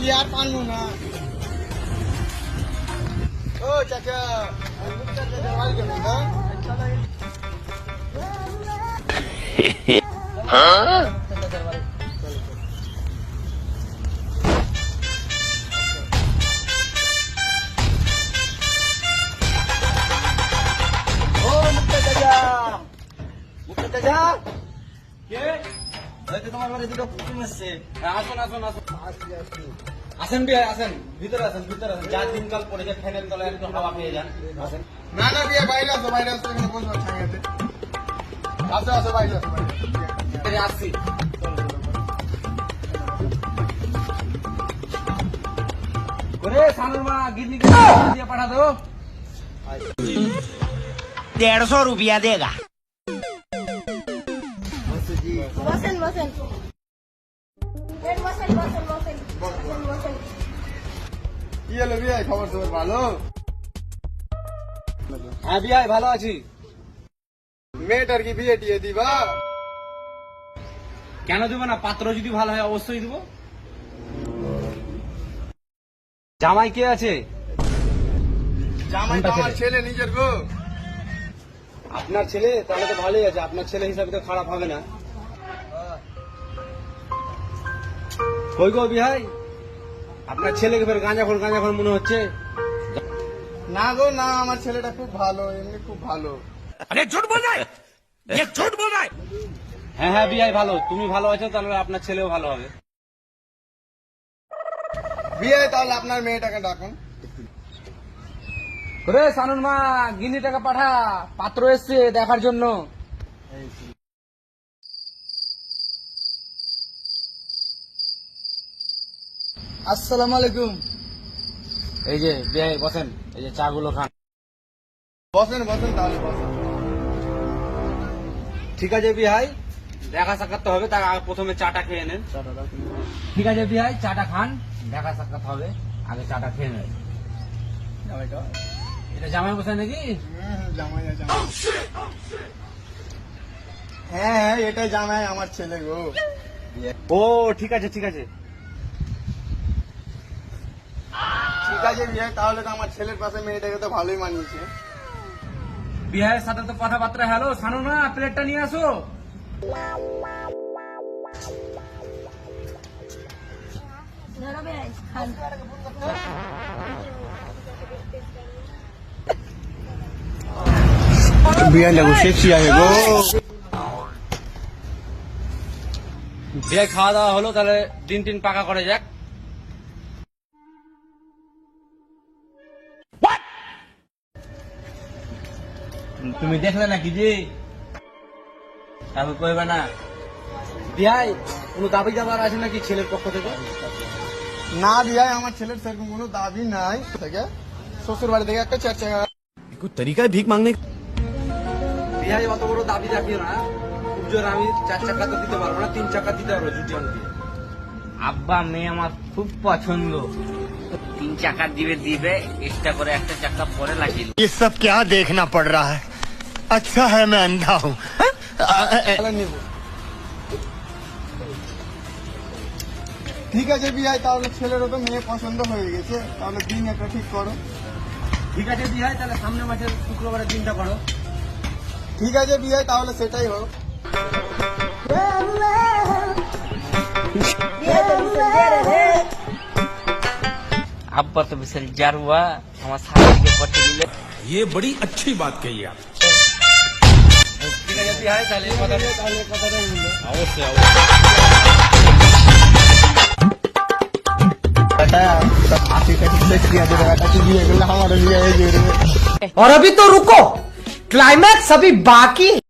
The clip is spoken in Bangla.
लियार पानू ना ओ चाचा दरवाजे के ना हाँ তোমার বাড়ি দুটো কুকুর এসছে আসুন আসুন আসুন আসেন বিয়ে আসেন ভিতরে আসেন যা দিনকাল পড়েছে ফ্যানের তলায় একটু হাওয়া পেয়ে যান আসেন না না বিয়ে বাইরে আসো এখানে বসবো ছায়াতে আসো আসো বাইরে আসো বাইরে আসছি ওরে সানুর মা গিন্নিকে দিয়ে পাঠা দো 150 रुपया देगा। বসেন বসেন কি হলো বিয়ে খবর সবার ভালো হ্যাঁ বিয়ে ভালো আছি মেয়েটার কি বিয়ে টিয়ে দিবা কেন দেবো না? পাত্র যদি ভালো হয় অবশ্যই দেবো। জামাই কে আছে? জামাই তো আমার ছেলে নিজের গো আপনার ছেলে? তাহলে তো ভালোই আছে, আপনার ছেলে হিসাবে তো খারাপ হবে না। কই গো বিহাই, আপনার ছেলেকে ফের গাঁজাখোর মনে হচ্ছে। না গো না, আমার ছেলেটা খুব ভালো, এমনি খুব ভালো। अरे झूठ बोल रहा है, ये झूठ बोल रहा है। হ্যাঁ হ্যাঁ বিহাই ভালো, তুমি ভালো আছো তাহলে আপনার ছেলেও ভালো হবে। বিয়ে তাহলে আপনার মেয়েটাকে ডাকুন। রে সানুর মা গিনি টাকা পাঠা, পাত্র এসছে দেখার জন্য। আসসালামু আলাইকুম। এই যে বিহাই বসেন, এই যে চা গুলো খান। বসেন বসেন তাহলে বসেন। ঠিক আছে বিহাই, দেখা সাক্ষাৎ তো হবে, তার আগে প্রথমে চাটা খেয়ে নেন। ঠিক আছে বিহাই, চাটা খান, দেখা সাক্ষাৎ হবে, আগে চাটা খেয়ে নেন। এটা জামাই বসে নাকি? জামাই জামাই হ্যাঁ এটাই জামাই আমার ছেলে গো। ও ঠিক আছে ঠিক আছে। ঠিক আছে বিয়ে, তাহলে তো আমার ছেলের পাশে মেয়েটাকে তো ভালোই মানিয়েছে। বিহাইয়ের সাথে তো কথাবার্তা। হ্যালো সানু না, প্লেটটা নিয়ে আসো। ধরো ভাই খান। বিয়ে লাগো সেক্সি আছে গো। বিহাই খাওয়া দাওয়া হলো, তাহলে দিন টিন পাকা করে যাক। তুমি দেখলে নাকি যে তাকে কইবে না? বিহাই কোন দাবি দাবার আছে নাকি ছেলের পক্ষ থেকে? না বিয়ে, আমার ছেলের সেরকম কোনো দাবি নাই। থেকে শ্বশুর বাড়ি থেকে একটা চার চাকা। कोई तरीका है भीख मांगने का? বিহাই অত বড় দাবি রাখিও না। খুব জোর আমি 4 চাকা তো দিতে পারবো না, 3 চাকা দিতে পারবো জুটিয়ান দিয়ে। আব্বা মেয়ে আমার খুব পছন্দ, 3 চাকা দিবে চেষ্টা করে, একটা চাকা পরে লাগিয়ে দেব। ये सब क्या देखना पड़ रहा है? अच्छा है मैं अंधा हूँ। নিব। ঠিক আছে বিয়ে, তাহলে ছেলেরও তো মেয়ে পছন্দ হয়ে গেছে, তাহলে দিন একটা ঠিক করো। ঠিক আছে বিহাই, তাহলে সামনে মাসের শুক্রবারের দিনটা করো। ঠিক আছে বিয়ে, তাহলে সেটাই হোক। আব্বা তো বিশাল জারুয়া, আমার শাশুড়িকে পটে দিলে। ये बड़ी अच्छी बात कही आप। ঠিক আছে বিহাই, তাহলে কথাটা নিলো। अवश्य हमारे लिए और अभी तो रुको, क्लाइमैक्स अभी बाकी है।